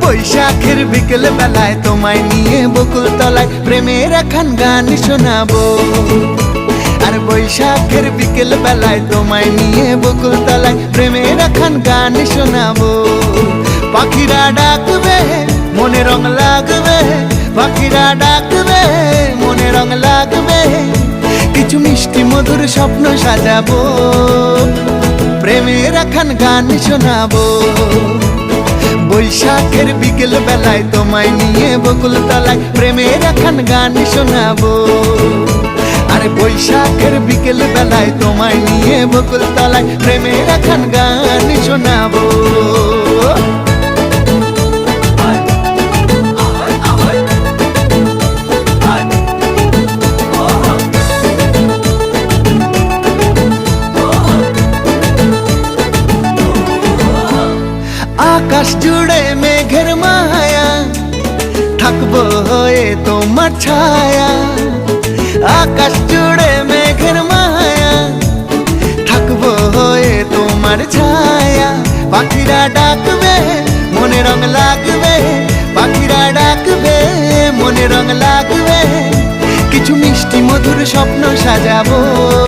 বৈশাখের বিকেল বেলায় তোমায় নিয়ে বকুল তলায় প্রেমের একখান গান শোনাবো। আর বৈশাখের বিকেল বেলায় তোমায় নিয়ে বকুল তলায় প্রেমের একখান গান শোনাবো। পাখিরা ডাকবে মনে রং লাগবে, পাখিরা ডাকবে মনে রং লাগবে, কিছু মিষ্টি মধুর স্বপ্ন সাজাবো, প্রেমের একখান গান শোনাবো। বৈশাখের বিকেল বেলায় তোমায় নিয়ে বকুল তলায় প্রেমের একখান গান শোনাবো। আরে বৈশাখের বিকেল বেলায় তোমায় নিয়ে বকুল তলায় প্রেমের একখান গান শোনাবো। আকাশ জুড়ে মেঘের মায়া, থাকবো হয়ে তোমার ছায়া। আকাশ জুড়ে মেঘের মায়া, থাকবো হয়ে তোমার ছায়া। পাখিরা ডাকবে মনে রং লাগবে, পাখিরা ডাকবে মনে রং লাগবে, কিছু মিষ্টি মধুর স্বপ্ন সাজাবো।